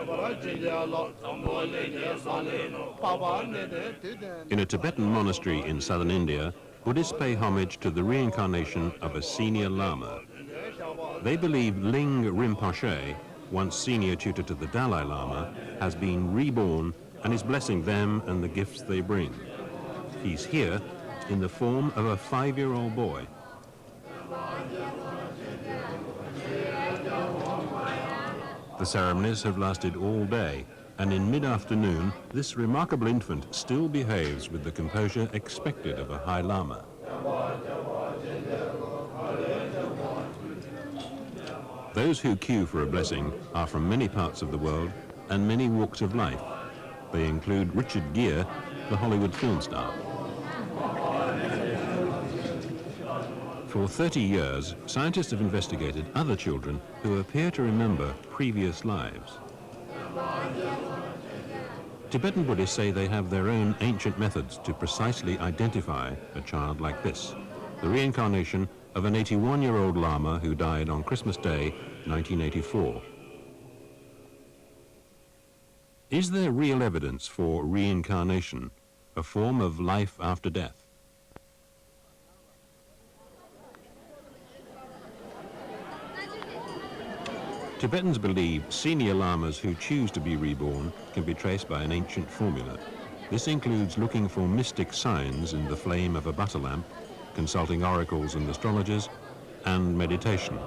In a Tibetan monastery in southern India, Buddhists pay homage to the reincarnation of a senior lama. They believe Ling Rinpoche, once senior tutor to the Dalai Lama, has been reborn and is blessing them and the gifts they bring. He's here in the form of a 5-year-old boy. The ceremonies have lasted all day, and in mid-afternoon, this remarkable infant still behaves with the composure expected of a High Lama. Those who queue for a blessing are from many parts of the world and many walks of life. They include Richard Gere, the Hollywood film star. For 30 years, scientists have investigated other children who appear to remember previous lives. Tibetan Buddhists say they have their own ancient methods to precisely identify a child like this, the reincarnation of an 81-year-old Lama who died on Christmas Day, 1984. Is there real evidence for reincarnation, a form of life after death? Tibetans believe senior lamas who choose to be reborn can be traced by an ancient formula. This includes looking for mystic signs in the flame of a butter lamp, consulting oracles and astrologers, and meditation.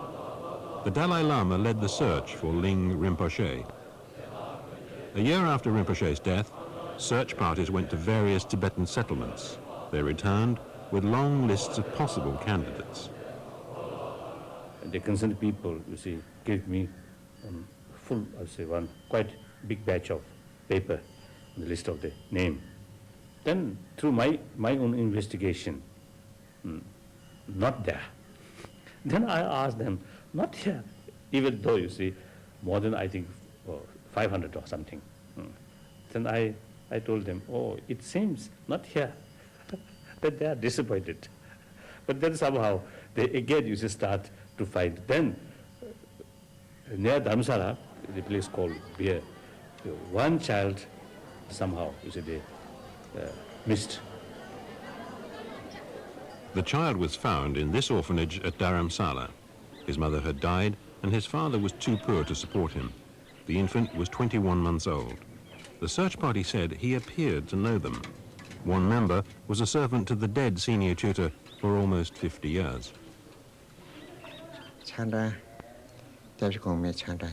The Dalai Lama led the search for Ling Rinpoche. A year after Rinpoche's death, search parties went to various Tibetan settlements. They returned with long lists of possible candidates. The concerned people, you see, gave me full, I'll say, one quite big batch of paper, the list of the name. Then, through my own investigation, not there. Then I asked them, not here, even though, you see, more than, I think, 500 or something. Then I told them, oh, it seems not here. That they are disappointed. But then somehow, they again, you see, start to find. Then, near Dharamsala, the place called Beer, one child somehow, you see, they missed. The child was found in this orphanage at Dharamsala. His mother had died, and his father was too poor to support him. The infant was 21 months old. The search party said he appeared to know them. One member was a servant to the dead senior tutor for almost 50 years. Chanda, Chanda, Chanda,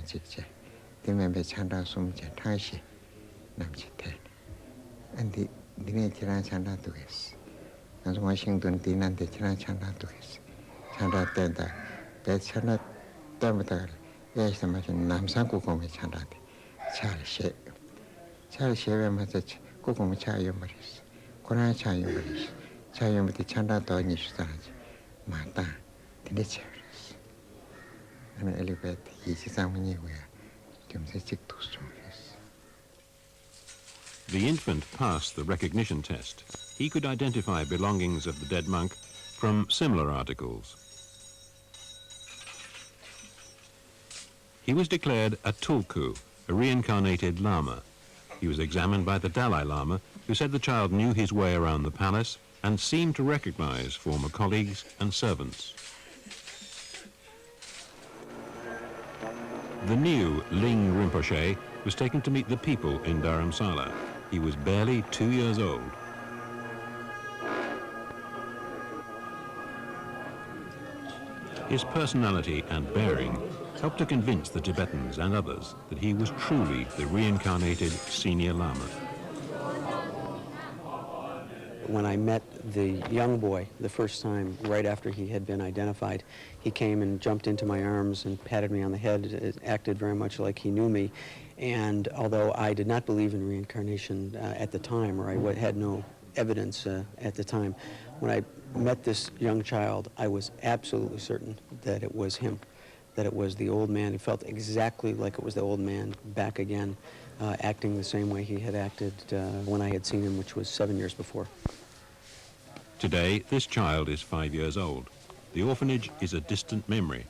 and the Chanda Chanda Tugas. And Washington Dinan the Chanda Tugas. Chanda Tenda, Bed Chanda Tamatar, yes, the machine Namsanku Komi Chanda, Charlie Shea. Charlie Shea message, Kokomi Chayomaris, Koran Chayomaris, Chayomati Chanda Donish Saraj, Mata, the nature. And elevate each examining where the infant passed the recognition test. He could identify belongings of the dead monk from similar articles. He was declared a tulku, a reincarnated lama. He was examined by the Dalai Lama, who said the child knew his way around the palace and seemed to recognize former colleagues and servants. The new Ling Rinpoche was taken to meet the people in Dharamsala. He was barely 2 years old. His personality and bearing helped to convince the Tibetans and others that he was truly the reincarnated senior lama. When I met the young boy the first time, right after he had been identified, he came and jumped into my arms and patted me on the head. It acted very much like he knew me. And although I did not believe in reincarnation at the time, or I had no evidence at the time, when I met this young child, I was absolutely certain that it was him, that it was the old man. It felt exactly like it was the old man back again, acting the same way he had acted when I had seen him, which was 7 years before. Today, this child is 5 years old. The orphanage is a distant memory.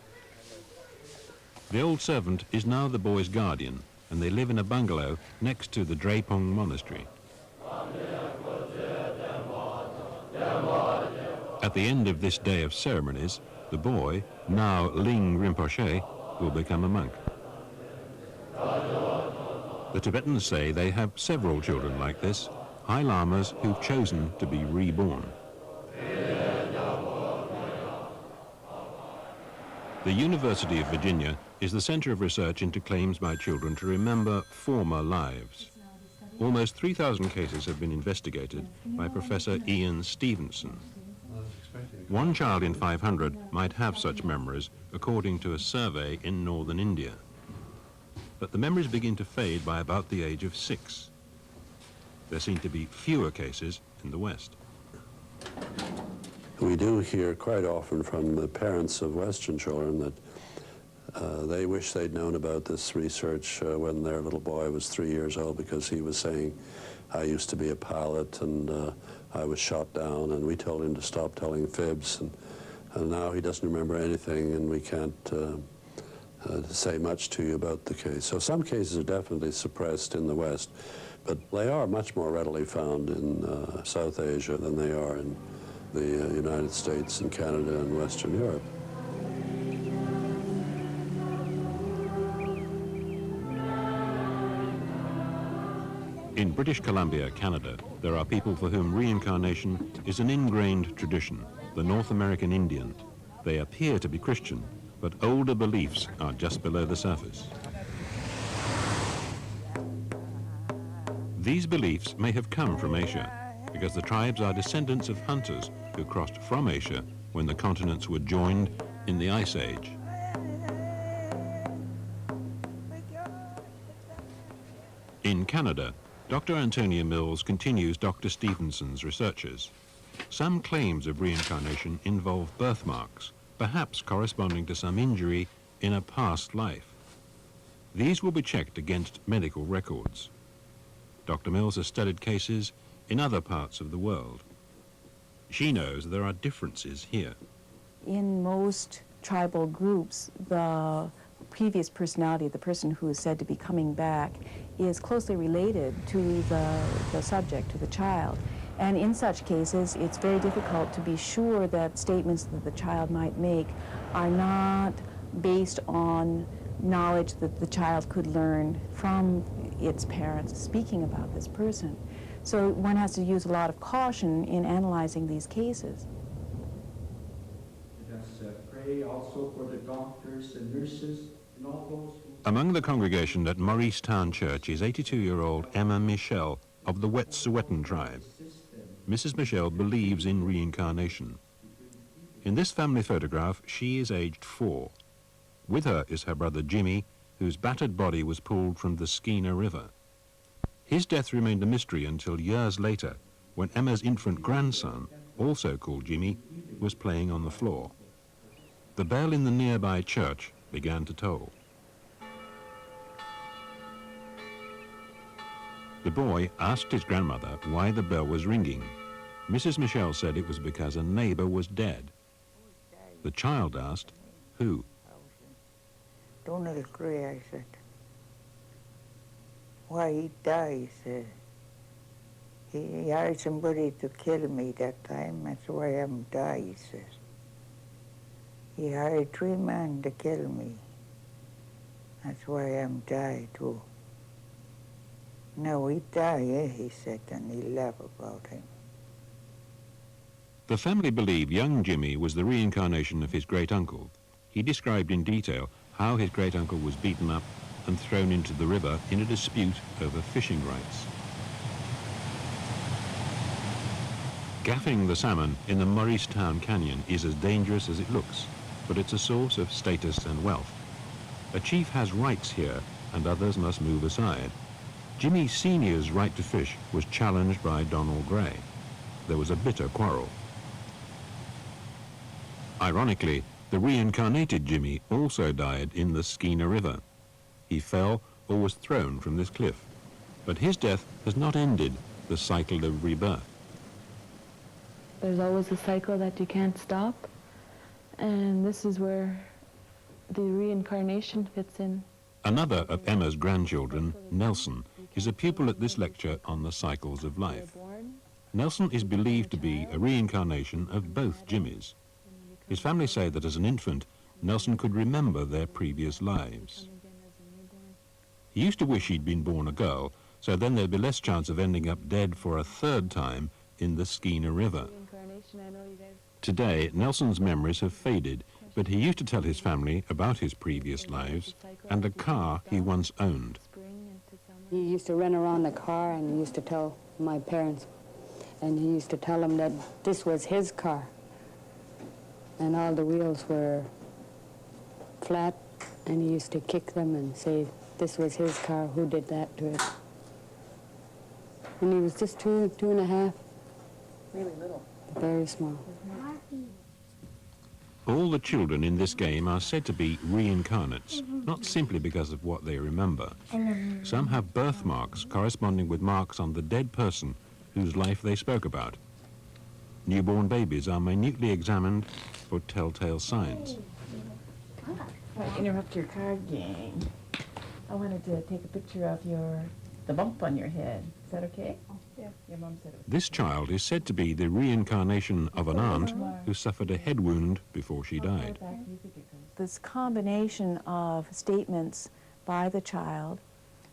The old servant is now the boy's guardian. and they live in a bungalow next to the Drepung Monastery. At the end of this day of ceremonies, the boy, now Ling Rinpoche, will become a monk. The Tibetans say they have several children like this, High Lamas who've chosen to be reborn. The University of Virginia is the center of research into claims by children to remember former lives. Almost 3,000 cases have been investigated by Professor Ian Stevenson. One child in 500 might have such memories, according to a survey in northern India. But the memories begin to fade by about the age of 6. There seem to be fewer cases in the West. We do hear quite often from the parents of Western children that they wish they'd known about this research when their little boy was 3 years old, because he was saying, I used to be a pilot and I was shot down, and we told him to stop telling fibs, and now he doesn't remember anything, and we can't say much to you about the case. So some cases are definitely suppressed in the West, but they are much more readily found in South Asia than they are in the United States and Canada and Western Europe. In British Columbia, Canada, there are people for whom reincarnation is an ingrained tradition, the North American Indian. They appear to be Christian, but older beliefs are just below the surface. These beliefs may have come from Asia, because the tribes are descendants of hunters who crossed from Asia when the continents were joined in the Ice Age. In Canada, Dr. Antonia Mills continues Dr. Stevenson's researches. Some claims of reincarnation involve birthmarks, perhaps corresponding to some injury in a past life. These will be checked against medical records. Dr. Mills has studied cases in other parts of the world. She knows there are differences here. In most tribal groups, the previous personality, the person who is said to be coming back, is closely related to the subject, to the child. And in such cases, it's very difficult to be sure that statements that the child might make are not based on knowledge that the child could learn from its parents speaking about this person. So one has to use a lot of caution in analyzing these cases. Let us pray also for the doctors and nurses and all those who... Among the congregation at Maurice-Town Church is 82-year-old Emma Michel of the Wet'suwet'en tribe. Mrs. Michel believes in reincarnation. In this family photograph, she is aged 4. With her is her brother Jimmy, whose battered body was pulled from the Skeena River. His death remained a mystery until years later, when Emma's infant grandson, also called Jimmy, was playing on the floor. The bell in the nearby church began to toll. The boy asked his grandmother why the bell was ringing. Mrs. Michel said it was because a neighbor was dead. The child asked, who? Donald Gray, I said. Why he died, he said. He hired somebody to kill me that time, that's why I'm died, he says. He hired 3 men to kill me. That's why I'm died too. No, he died, eh, he said, and he laughed about him. The family believed young Jimmy was the reincarnation of his great-uncle. He described in detail how his great-uncle was beaten up and thrown into the river in a dispute over fishing rights. Gaffing the salmon in the Maurice-Town Canyon is as dangerous as it looks, but it's a source of status and wealth. A chief has rights here, and others must move aside. Jimmy Sr.'s right to fish was challenged by Donald Gray. There was a bitter quarrel. Ironically, the reincarnated Jimmy also died in the Skeena River. He fell or was thrown from this cliff. But his death has not ended the cycle of rebirth. There's always a cycle that you can't stop, and this is where the reincarnation fits in. Another of Emma's grandchildren, Nelson, is a pupil at this lecture on the cycles of life. Nelson is believed to be a reincarnation of both Jimmys. His family say that as an infant, Nelson could remember their previous lives. He used to wish he'd been born a girl, so then there'd be less chance of ending up dead for a third time in the Skeena River. Today, Nelson's memories have faded, but he used to tell his family about his previous lives and a car he once owned. He used to run around the car and he used to tell my parents, and he used to tell them that this was his car. And all the wheels were flat, and he used to kick them and say this was his car, who did that to it. And he was just two and a half. Really little. Very small. All the children in this game are said to be reincarnates, not simply because of what they remember. Some have birthmarks corresponding with marks on the dead person whose life they spoke about. Newborn babies are minutely examined for telltale signs. I interrupt your card game. I wanted to take a picture of the bump on your head. Is that okay? Yeah. Your mom said it was. This child is said to be the reincarnation of an aunt who suffered a head wound before she died. This combination of statements by the child,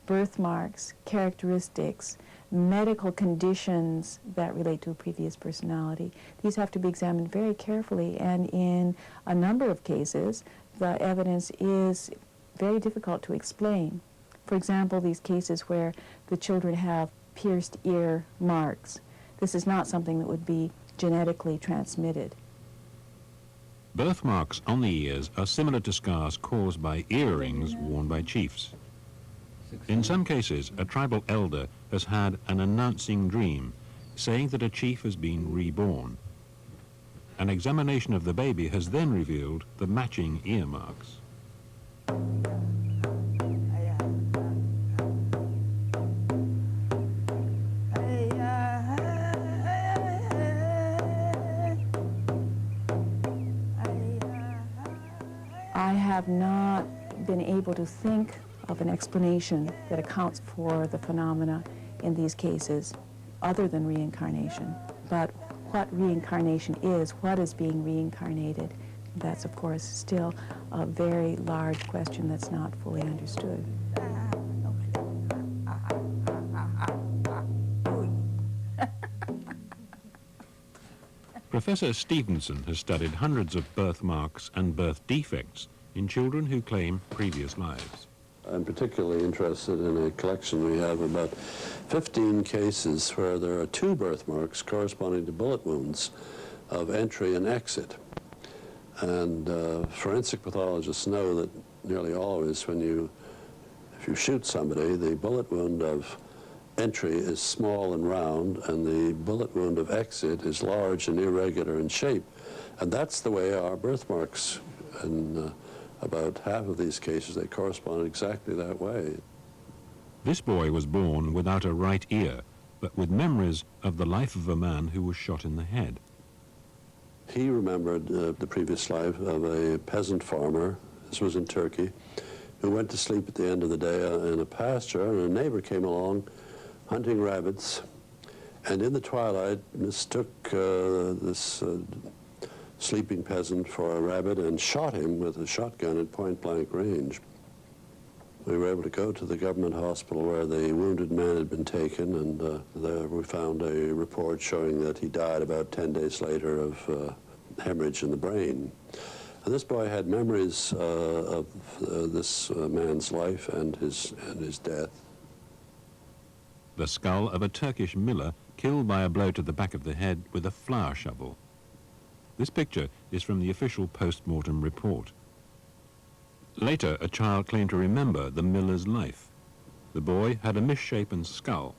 birthmarks, characteristics, medical conditions that relate to a previous personality, these have to be examined very carefully, and in a number of cases, the evidence is very difficult to explain. For example, these cases where the children have pierced ear marks. This is not something that would be genetically transmitted. Birthmarks on the ears are similar to scars caused by earrings worn by chiefs. In some cases, a tribal elder has had an announcing dream, saying that a chief has been reborn. An examination of the baby has then revealed the matching ear marks. I have not been able to think of an explanation that accounts for the phenomena in these cases other than reincarnation. But what reincarnation is, what is being reincarnated, that's of course still a very large question that's not fully understood. Professor Stevenson has studied hundreds of birthmarks and birth defects in children who claim previous lives. I'm particularly interested in a collection we have about 15 cases where there are two birthmarks corresponding to bullet wounds of entry and exit. And forensic pathologists know that nearly always if you shoot somebody, the bullet wound of entry is small and round, and the bullet wound of exit is large and irregular in shape. And that's the way our birthmarks, in about half of these cases, they correspond exactly that way. This boy was born without a right ear, but with memories of the life of a man who was shot in the head. He remembered the previous life of a peasant farmer, this was in Turkey, who went to sleep at the end of the day in a pasture, and a neighbor came along hunting rabbits, and in the twilight mistook this sleeping peasant for a rabbit and shot him with a shotgun at point-blank range. We were able to go to the government hospital where the wounded man had been taken, and there we found a report showing that he died about 10 days later of hemorrhage in the brain. And this boy had memories of this man's life and his death. The skull of a Turkish miller killed by a blow to the back of the head with a flour shovel. This picture is from the official post-mortem report. Later, a child claimed to remember the miller's life. The boy had a misshapen skull.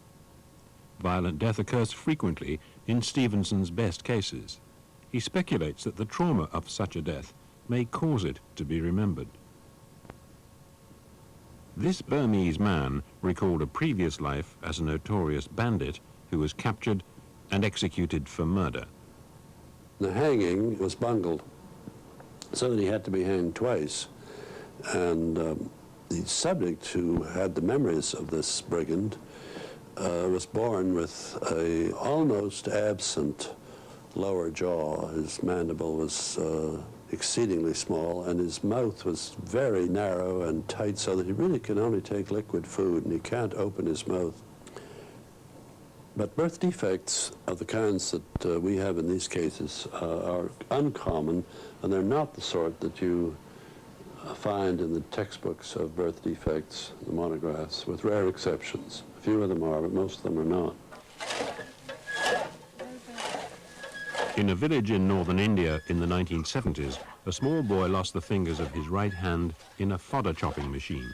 Violent death occurs frequently in Stevenson's best cases. He speculates that the trauma of such a death may cause it to be remembered. This Burmese man recalled a previous life as a notorious bandit who was captured and executed for murder. The hanging was bungled, so that he had to be hanged twice. And the subject, who had the memories of this brigand, was born with a almost absent lower jaw. His mandible was exceedingly small, and his mouth was very narrow and tight, so that he really can only take liquid food, and he can't open his mouth. But birth defects of the kinds that we have in these cases are uncommon, and they're not the sort that you find in the textbooks of birth defects, the monographs, with rare exceptions. A few of them are, but most of them are not. In a village in northern India in the 1970s, a small boy lost the fingers of his right hand in a fodder chopping machine.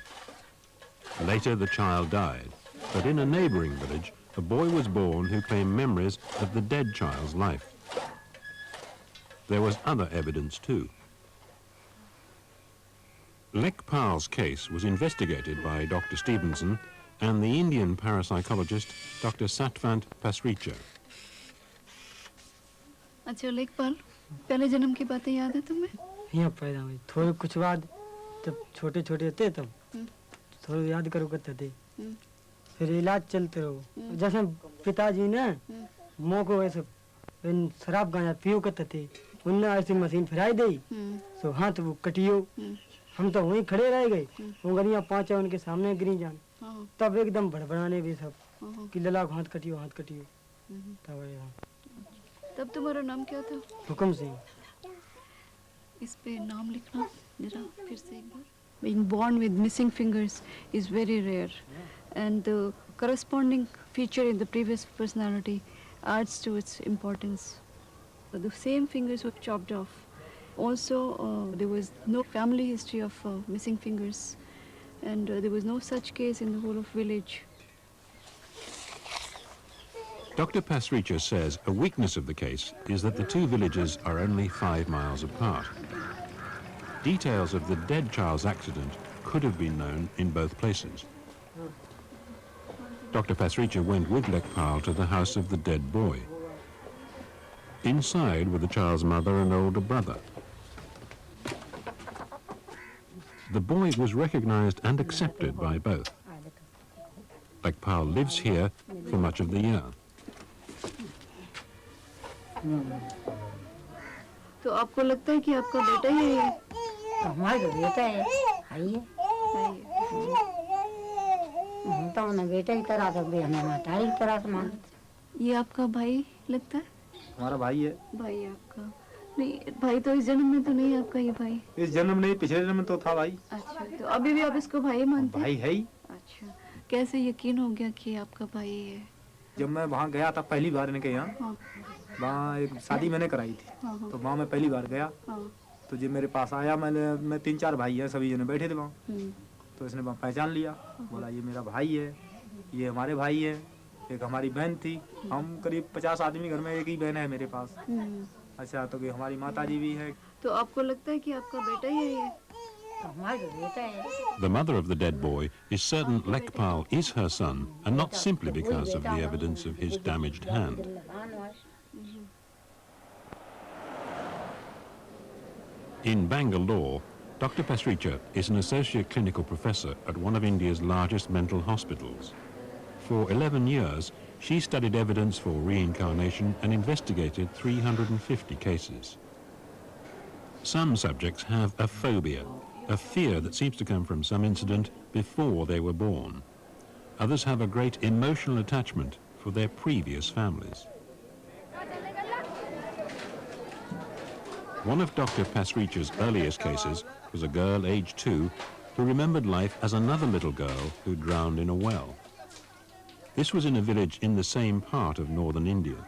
Later, the child died, but in a neighboring village, a boy was born who claimed memories of the dead child's life. There was other evidence too. Lekpal's case was investigated by Dr. Stevenson and the Indian parapsychologist Dr. Satvant Pasricha. अच्छा लेखपाल, पहले जन्म की बातें याद है तुम्हें? यहाँ पैदा हुई, थोड़े कुछ बाद जब छोटे छोटे थे तब थोड़ा याद करो करते थे, फिर इलाज चलते रहो। जैसे पिताजी ने मोह को ऐसे शराब गांजा पियो करते थे, उनने ऐसी मशीन फिराई दी, तो हाथ वो कटियो, हम तो वहीं खड़े रह गए, उंगलियां पांचों उनके सामने गिरी जान, तब एकदम बड़बड़ाने भी सब कि लला हाथ कटियो हाथ कटियो। तब तुम्हारा नाम क्या था? हुक्म सिंह। इस पे नाम लिखना जरा फिर से एक बार। Being born with missing fingers is very rare, and the corresponding feature in the previous personality adds to its importance. The same fingers were chopped off. Also, there was no family history of missing fingers, and there was no such case in the whole of village. Dr. Pasricha says a weakness of the case is that the two villages are only 5 miles apart. Details of the dead child's accident could have been known in both places. Dr. Pasricha went with Lekpal to the house of the dead boy. Inside were the child's mother and older brother. The boy was recognized and accepted by both. Lekpal lives here for much of the year. तो आपको लगता है कि आपका बेटा ही है? हमारा बेटा है, आइए। हम तो उन्हें बेटे की तरह से भी हमें मातारी की तरह से मानते। ये आपका भाई लगता है? हमारा भाई है। भाई है आपका? नहीं, भाई तो इस जन्म में तो नहीं है आपका ये भाई? इस जन्म नहीं, पिछले जन्म में तो था भाई। अच्छा, तो अभी भी आप इसको भाई मानते हैं? भाई है ही। अच्छा, कैसे यकीन हो गया कि आपका भाई है? जब मैं वहाँ गया था पहली बार इनके यहाँ, वहाँ एक शादी मैंने कराई थी, तो वहाँ मैं पहली बार गया, तो जब मेरे पास आया मैं 3-4 भाई हैं, सभी जने बैठे थे वहाँ, तो इसने पहचान लिया, बोला ये मेरा भाई है, ये हमारे भाई है, एक हमारी बहन थी, हम करीब 50 आदमी घर में, एक ही बहन है मेरे पास। अच्छा, तो ये हमारी माता जी भी है। तो आपको लगता है कि आपका बेटा ही है? The mother of the dead boy is certain Lekpal is her son, and not simply because of the evidence of his damaged hand. In Bangalore, Dr. Pasricha is an associate clinical professor at one of India's largest mental hospitals. For 11 years, she studied evidence for reincarnation and investigated 350 cases. Some subjects have a phobia, a fear that seems to come from some incident before they were born. Others have a great emotional attachment for their previous families. One of Dr. Pasricha's earliest cases was a girl aged 2 who remembered life as another little girl who drowned in a well. This was in a village in the same part of northern India.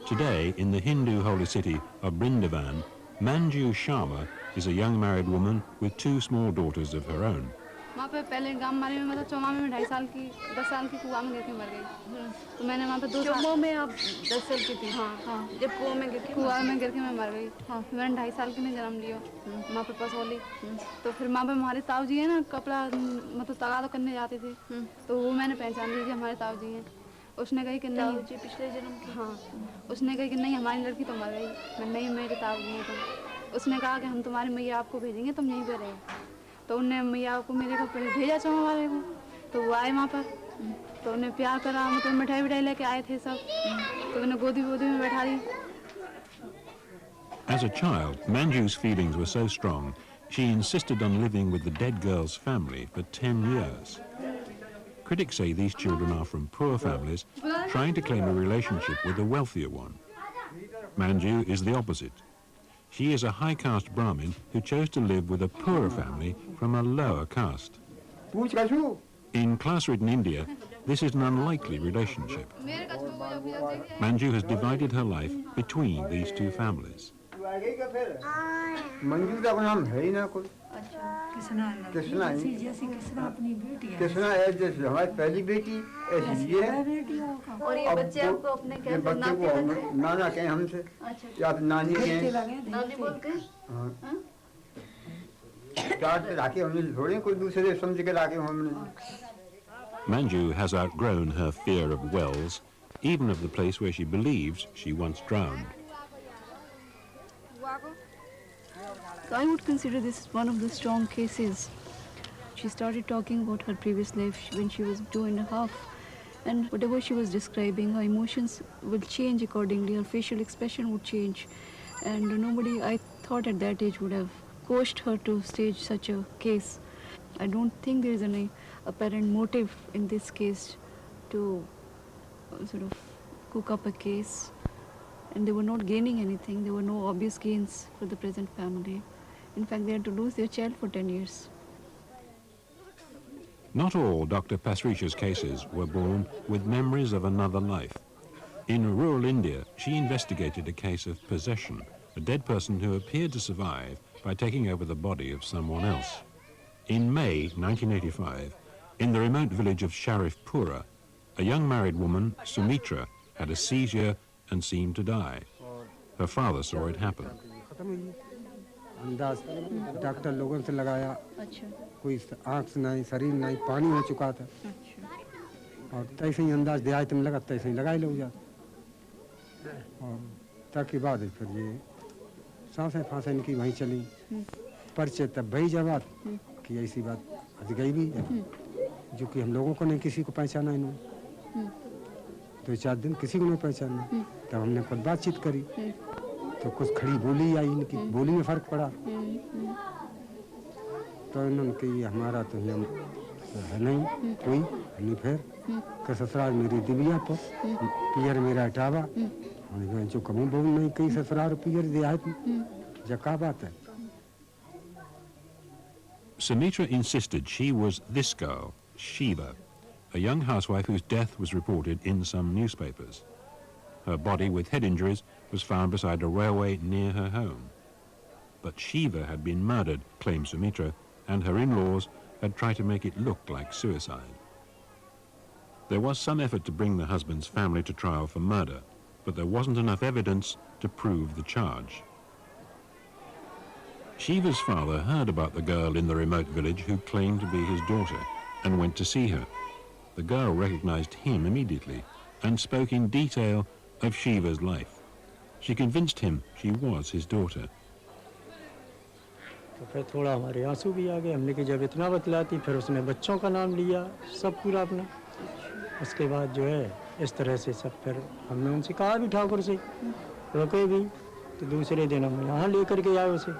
Today, in the Hindu holy city of Vrindavan, Manju Sharma is a young married woman with 2 small daughters of her own. वहाँ पे पहले गांव मारी में मतलब चौमा में 2.5 साल की 10 साल की कुआं में गिर के मर गई, तो मैंने वहाँ पे 2 साल चौमा में आप 10 साल की थी? हाँ, जब कुआं में गिर के मैं मर गई। हाँ, फिर मैंने 2.5 साल की में जन्म लिया, वहाँ पे पसौली, तो फिर वहाँ पे हमारे ताऊ जी है ना, कपड़ा मतलब तगादा करने जाते थे, तो वो मैंने पहचान ली हमारे ताऊ जी हैं। उसने कही कि नहीं जी पिछले जन्म की। हाँ, उसने कही कि नहीं हमारी लड़की तो मर गई। मैं नहीं, मेरे ताऊ जी हैं तुम। उसने कहा कि हम तुम्हारी मैया आपको भेजेंगे, तुम यहीं पे रहे। तो तो उनने मैया को मेरे को पहले भेजा चौमा वाले को, तो वो आए वहाँ पर, तो उन्हें प्यार करा, मतलब मिठाई विठाई लेके आए थे सब, तो उन्हें गोदी गोदी में बैठा दी. As a child, Manju's feelings were so strong, she insisted on living with the dead girl's family for 10 years. Critics say these children are from poor families trying to claim a relationship with a wealthier one. Manju is the opposite. She is a high caste Brahmin who chose to live with a poorer family from a lower caste. In class-ridden India, this is an unlikely relationship. Manju has divided her life between these two families. Manju का नाम है ही ना कोई. कृष्णा है जैसे हमारी पहली बेटी ऐसी ये है. और ये बच्चे आपको अपने क्या बच्चे को नाना कहें हमसे या फिर नानी कहें. नानी बोल के. प्यार से राखे हमने थोड़े कोई दूसरे समझ के राखे हमने. Manju has outgrown her fear of wells, even of the place where she believes she once drowned. I would consider this one of the strong cases. She started talking about her previous life when she was 2.5, and whatever she was describing, her emotions will change accordingly, her facial expression would change, and nobody, I thought at that age, would have coached her to stage such a case. I don't think there is any apparent motive in this case to sort of cook up a case, and they were not gaining anything. There were no obvious gains for the present family. In fact, they had to lose their child for 10 years. Not all Dr. Pasricha's cases were born with memories of another life. In rural India, she investigated a case of possession, a dead person who appeared to survive by taking over the body of someone else. In May 1985, in the remote village of Sharifpura, a young married woman, Sumitra, had a seizure and seemed to die. Her father saw it happen. अंदाज doctor लोगों से लगाया, कोई आँख से नहीं, शरीर नहीं, पानी हो चुका था, और तैसे ही अंदाज दिया तुम लगा, तैसे ही लगाई लोग जाते, और तक के बाद फिर ये सांसें फांसें इनकी वहीं चली, पर्चे तब भई जवाब कि ऐसी बात आज गई भी है, जो कि हम लोगों को नहीं किसी को पहचाना इन्होंने, 2-4 दिन किसी को नहीं पहचाना, तब हमने खुद बातचीत करी, तो कुछ खड़ी बोली आई, इनकी बोली में फर्क पड़ा, तो इन्होंने कही हमारा तो हम है नहीं कोई नहीं, फिर कि ससुराल मेरी दिव्या पर पियर मेरा हटावा, उन्होंने जो कमी बोल नहीं कही ससुराल पियर दिया जका बात है. Sumitra insisted she was this girl, Shiva, a young housewife whose death was reported in some newspapers. Her body with head injuries was found beside a railway near her home. But Shiva had been murdered, claimed Sumitra, and her in-laws had tried to make it look like suicide. There was some effort to bring the husband's family to trial for murder, but there wasn't enough evidence to prove the charge. Shiva's father heard about the girl in the remote village who claimed to be his daughter and went to see her. The girl recognized him immediately and spoke in detail of Shiva's life. She convinced him she was his daughter. तो फिर थोड़ा हमारे आंसू भी आ गए, हमने कि जब इतना बतलाती, फिर उसने बच्चों का नाम लिया, सब पूरा अपना. उसके बाद जो है इस तरह से सब, फिर हमने उनसे कहा भी ठाकुर से रुके भी, तो दूसरे दिन हम यहाँ लेकर के आए उसे.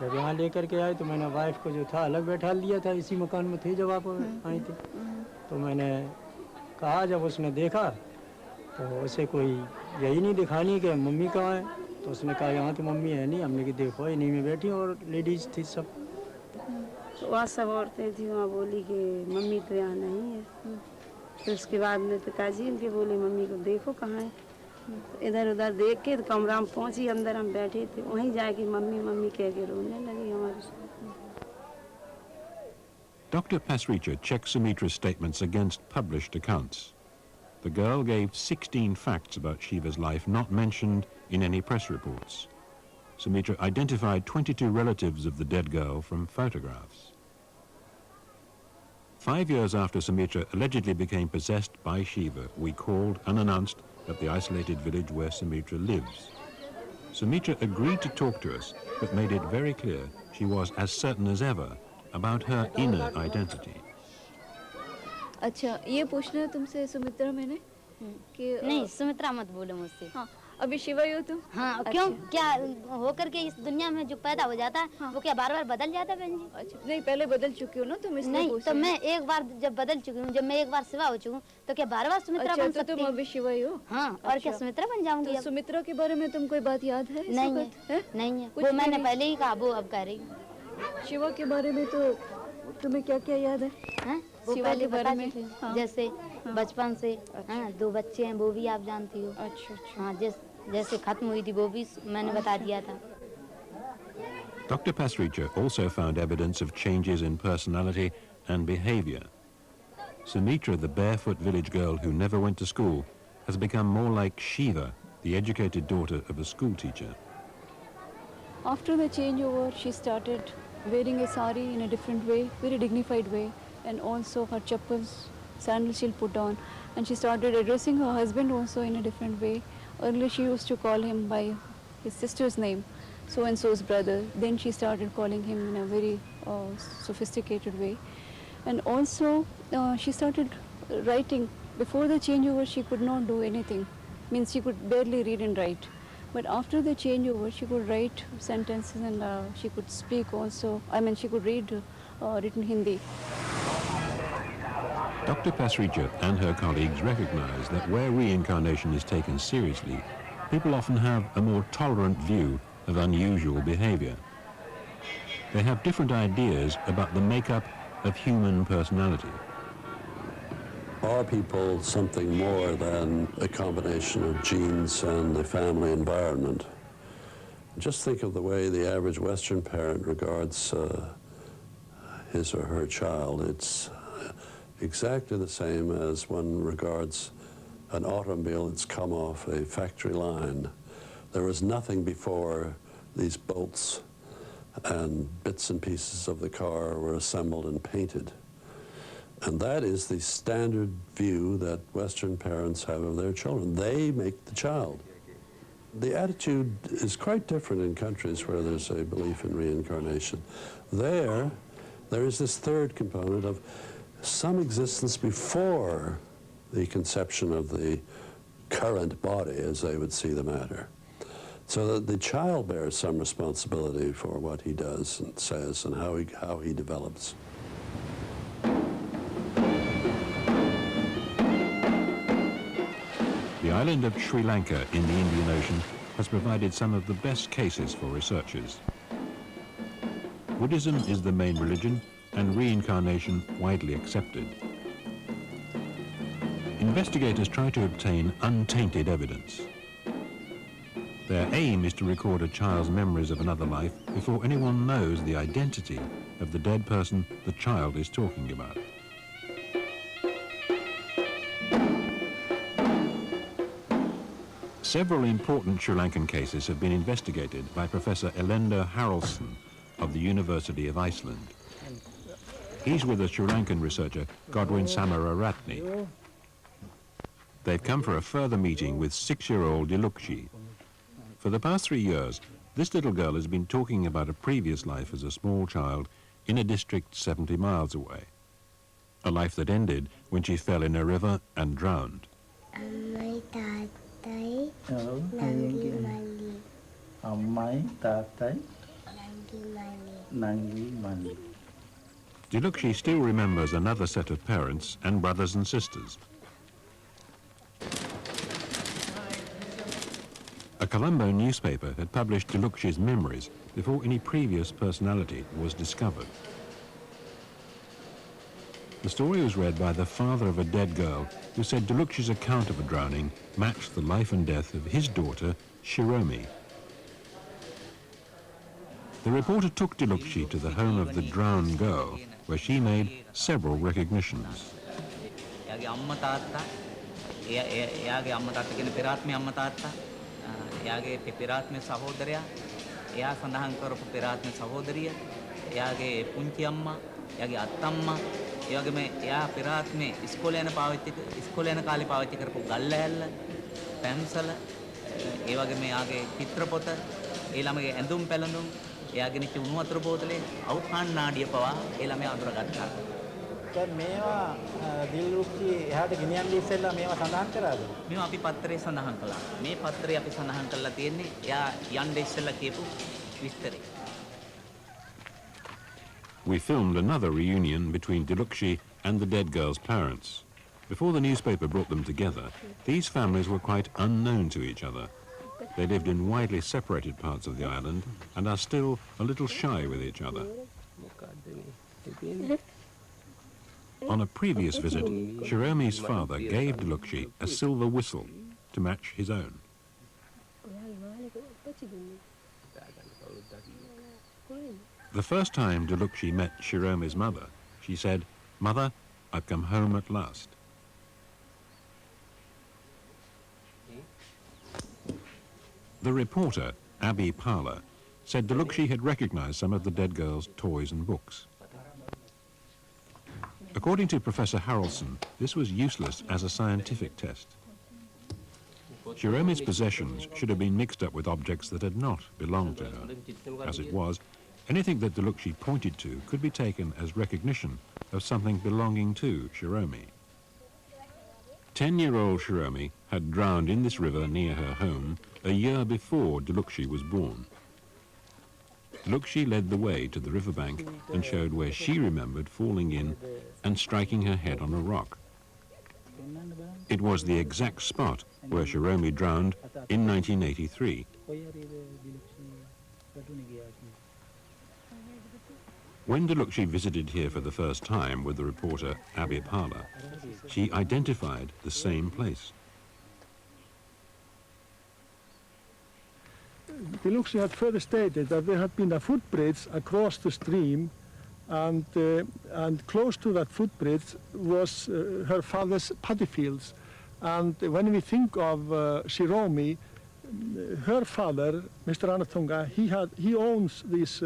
जब यहाँ लेकर के आए तो मैंने वाइफ को जो था अलग बैठा लिया था, इसी मकान में थे जब आप आई थी, तो मैंने कहा जब उसने देखा तो उसे कोई यही नहीं दिखानी कि मम्मी कहाँ है, तो उसने कहा यहाँ तो मम्मी है नहीं. हमने कि देखो इन्हीं में बैठी और लेडीज थी सब. तो वहाँ सब औरतें थी, वहाँ बोली कि मम्मी तो यहाँ नहीं है. फिर उसके बाद में पिताजी उनके बोले मम्मी को देखो कहाँ है. इधर उधर देख के तो कमरा में पहुँची, अंदर हम बैठे थे, वहीं जाके मम्मी मम्मी कह के रोने लगी हमारे साथ. Dr. Pasricha checked Sumitra's statements against published accounts. The girl gave 16 facts about Shiva's life not mentioned in any press reports. Sumitra identified 22 relatives of the dead girl from photographs. 5 years after Sumitra allegedly became possessed by Shiva, we called unannounced at the isolated village where Sumitra lives. Sumitra agreed to talk to us, but made it very clear she was as certain as ever about her inner identity. अच्छा, ये पूछना है तुमसे सुमित्रा मैंने कि नहीं सुमित्रा मत बोलो मुझसे। हाँ, अभी शिवा हो तुम? हाँ, क्यों क्या होकर के इस दुनिया में जो पैदा हो जाता है वो क्या बार बार बदल जाता है बहन जी? अच्छा, नहीं पहले बदल चुकी हो ना तुम इसलिए नहीं, तो मैं एक बार जब बदल चुकी हूँ, जब मैं एक बार शिवा हो चुकी हूँ, तो क्या बार बार सुमित्रा बन सकती हूँ? तुम अभी शिवा हो? हाँ, और क्या सुमित्रा बन जाऊंगी? सुमित्रा के बारे में तुम कोई बात याद है? नहीं है, नहीं है, वो मैंने पहले ही कहा, वो अब कह रही हूँ। शिवा के बारे में तो तुम्हें क्या क्या याद है? वो पहले बता चुकी हूँ, जैसे बचपन से, हाँ 2 बच्चे हैं वो भी आप जानती हो। अच्छा। हाँ, जैसे खत्म हुई थी वो भी मैंने बता दिया था। Dr. Pasricha also found evidence of changes in personality and behavior. Sumitra, the barefoot village girl who never went to school, has become more like Shiva, the educated daughter of a school teacher. After the changeover, she started wearing a sari in a different way, very dignified way, and also her chappals, sandals she'll put on, and she started addressing her husband also in a different way. Earlier she used to call him by his sister's name, so-and-so's brother. Then she started calling him in a very sophisticated way. And also she started writing. Before the changeover she could not do anything, means she could barely read and write. But after the changeover she could write sentences and she could speak also. I mean she could read written Hindi. Dr. Pasricha and her colleagues recognize that where reincarnation is taken seriously, people often have a more tolerant view of unusual behavior. They have different ideas about the makeup of human personality. Are people something more than a combination of genes and the family environment? Just think of the way the average Western parent regards his or her child. It's exactly the same as one regards an automobile that's come off a factory line. There was nothing before these bolts and bits and pieces of the car were assembled and painted. And that is the standard view that Western parents have of their children. They make the child. The attitude is quite different in countries where there's a belief in reincarnation. There is this third component of some existence before the conception of the current body, as they would see the matter. So that the child bears some responsibility for what he does and says and how he develops. The island of Sri Lanka in the Indian Ocean has provided some of the best cases for researchers. Buddhism is the main religion and reincarnation widely accepted. Investigators try to obtain untainted evidence. Their aim is to record a child's memories of another life before anyone knows the identity of the dead person the child is talking about. Several important Sri Lankan cases have been investigated by Professor Elenda Haraldsson of the University of Iceland. He's with the Sri Lankan researcher Godwin Samararatne. They've come for a further meeting with 6-year-old Dilukshi. For the past 3 years, this little girl has been talking about a previous life as a small child in a district 70 miles away. A life that ended when she fell in a river and drowned. Dilukshi still remembers another set of parents and brothers and sisters. A Colombo newspaper had published Dilukshi's memories before any previous personality was discovered. The story was read by the father of a dead girl who said Dilukshi's account of a drowning matched the life and death of his daughter, Shiromi. The reporter took Dilukshi to the home of the drowned girl, where she made several recognitions. එයාගේ පෙරාත්ම සහෝදරයා, එයා සඳහන් කරපු පෙරාත්ම සහෝදරිය, එයාගේ පුංචි අම්මා, එයාගේ අත්තම්මා, ඒ වගේම එයා පෙරාත්මේ ඉස්කෝලේ යන කාලේ පාවිච්චි කරපු ගල්ලැහැල්ල, පැන්සල, ඒ වගේම එයාගේ චිත්‍රපොත, ඒ ළමගේ ඇඳුම් පැළඳුම්, එයා ගෙනිච්ච උණු වතුර බෝතලේ අවු කණ්ණාඩිය පවා ඒ ළමයා අඳුරගත්තා. දැන් මේවා දිල්රුක්ටි එහාට ගෙනියන්න ඉස්සෙල්ලා මේවා සඳහන් කරාද? මේවා අපි පත්තරේ සඳහන් කළා. මේ පත්තරේ අපි සඳහන් කරලා තියෙන්නේ එයා යන්න ඉස්සෙල්ලා කියපු විස්තරේ. We filmed another reunion between Dilukshi and the dead girl's parents. Before the newspaper brought them together, these families were quite unknown to each other. They lived in widely separated parts of the island and are still a little shy with each other. On a previous visit, Shiromi's father gave Dilukshi a silver whistle to match his own. The first time Dilukshi met Shiromi's mother, she said, "Mother, I've come home at last." The reporter, Abby Parler, said Dilukshi had recognized some of the dead girl's toys and books. According to Professor Harrelson, this was useless as a scientific test. Shiromi's possessions should have been mixed up with objects that had not belonged to her. As it was, anything that Dilukshi pointed to could be taken as recognition of something belonging to Shiromi. 10-year-old Shiromi had drowned in this river near her home a year before Dilukshi was born. Dilukshi led the way to the riverbank and showed where she remembered falling in and striking her head on a rock. It was the exact spot where Shiromi drowned in 1983. When Dilukshi visited here for the first time with the reporter Abby Parler, she identified the same place. Dilukshi had further stated that there had been a footbridge across the stream, and close to that footbridge was her father's paddy fields. And when we think of Shiromi, her father, Mr. Anatunga, he owns these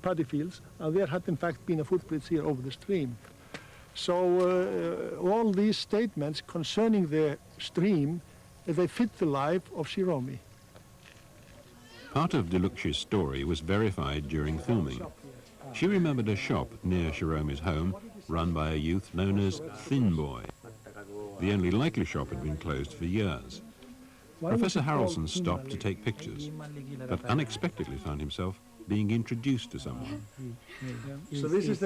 paddy fields, and there had in fact been a footbridge here over the stream. So all these statements concerning the stream, they fit the life of Shiromi. Part of Dilukshi's story was verified during filming. She remembered a shop near Shiromi's home run by a youth known as Thin Boy. The only likely shop had been closed for years. Professor Harrelson stopped to take pictures, but unexpectedly found himself being introduced to someone. So this is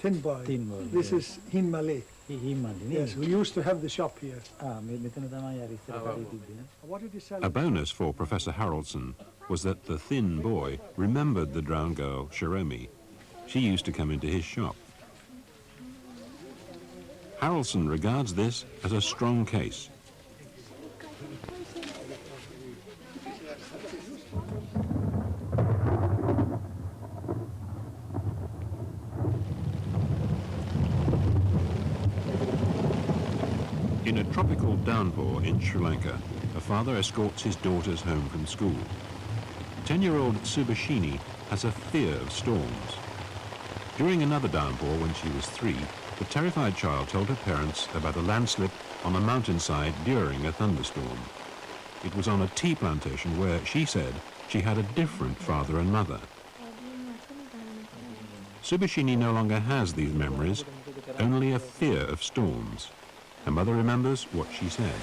Thin Boy. This is Hin Malay. Yes, we used to have the shop here. A bonus for Professor Harrelson was that the Thin Boy remembered the drowned girl, Shiromi. She used to come into his shop. Harrelson regards this as a strong case. In a tropical downpour in Sri Lanka, a father escorts his daughters home from school. 10-year-old Subhashini has a fear of storms. During another downpour when she was 3, the terrified child told her parents about a landslip on a mountainside during a thunderstorm. It was on a tea plantation where, she said, she had a different father and mother. Subhashini no longer has these memories, only a fear of storms. Her mother remembers what she said.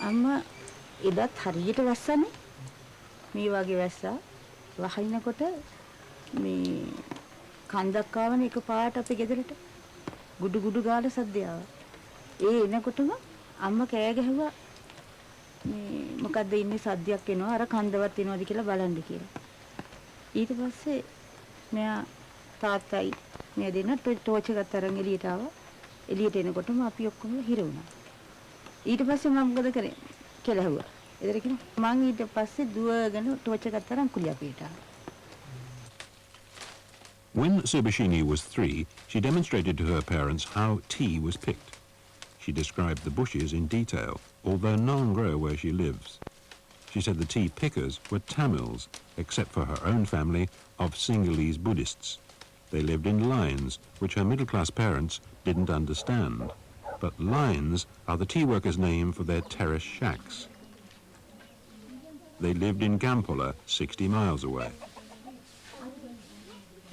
Amma එදත් හරියට වැස්සනේ මේ වගේ වැස්සා වහිනකොට මේ කන්දක් ආවනේ එක පාට අපේ ගෙදරට ගුඩු ගුඩු ගාලා සද්දය ආවා. ඒ එනකොටම අම්මා කෑ ගැහුවා මේ මොකද්ද ඉන්නේ සද්දයක් එනවා අර කන්දවත් එනවාද කියලා බලන්න කියලා. ඊට පස්සේ මෙයා තාත්තයි මෙයා දෙන්න ටෝච් එකක් අරන් එළියට ආවා. එළියට එනකොටම අපි ඔක්කොම හිර වුණා. ඊට පස්සේ මම මොකද කරේ කියලා ඇහුවා. එතන කිව්වා මං ඊට පස්සේ දුවගෙන ටෝච් එකක් අරන් කුලිය අපිට ආවා. When Subhashini was 3, she demonstrated to her parents how tea was picked. She described the bushes in detail, although none grow where she lives. She said the tea pickers were Tamils, except for her own family of Sinhalese Buddhists. They lived in lines, which her middle-class parents didn't understand. But lines are the tea workers' name for their terrace shacks. they lived in Gampola, 60 miles away.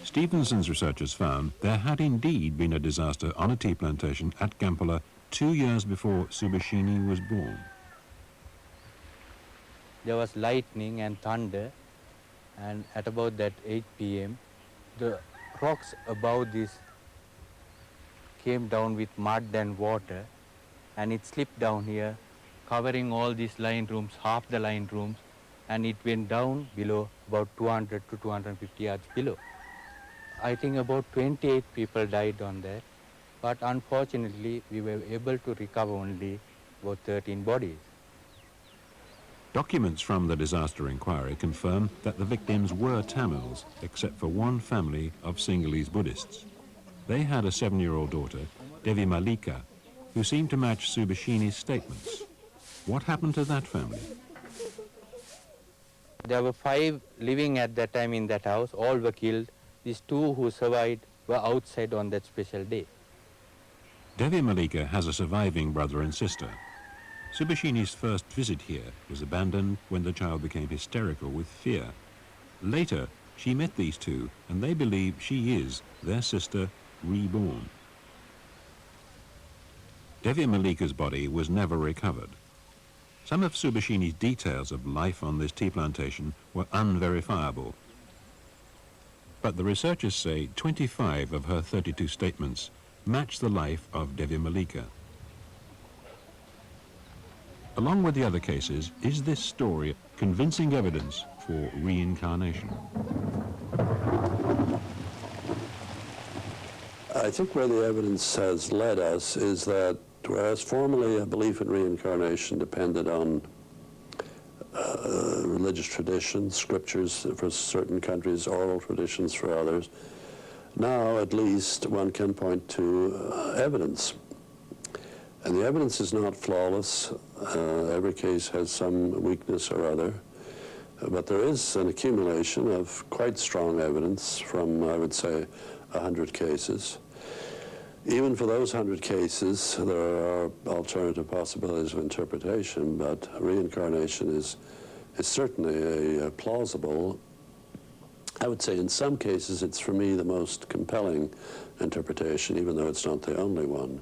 Stevenson's researchers found there had indeed been a disaster on a tea plantation at Gampola 2 years before Subashini was born. There was lightning and thunder, and at about that 8 p.m., the rocks above this came down with mud and water, and it slipped down here, covering all these line rooms, half the line rooms, and it went down below, about 200 to 250 yards below. I think about 28 people died on that, but unfortunately we were able to recover only about 13 bodies. Documents from the disaster inquiry confirm that the victims were Tamils, except for one family of Sinhalese Buddhists. They had a 7-year-old daughter, Devi Malika, who seemed to match Subashini's statements. What happened to that family? There were 5 living at that time in that house. All were killed. These 2 who survived were outside on that special day. Devi Malika has a surviving brother and sister. Subashini's first visit here was abandoned when the child became hysterical with fear. Later, she met these 2, and they believe she is their sister reborn. Devi Malika's body was never recovered. Some of Subashini's details of life on this tea plantation were unverifiable. But the researchers say 25 of her 32 statements match the life of Devi Malika. Along with the other cases, is this story convincing evidence for reincarnation? I think where the evidence has led us is that whereas formerly a belief in reincarnation depended on religious traditions, scriptures for certain countries, oral traditions for others, now at least one can point to evidence. And the evidence is not flawless. Every case has some weakness or other. But there is an accumulation of quite strong evidence from, I would say, 100 cases. Even for those 100 cases, there are alternative possibilities of interpretation, but reincarnation is certainly a plausible. I would say in some cases it's, for me, the most compelling interpretation, even though it's not the only one.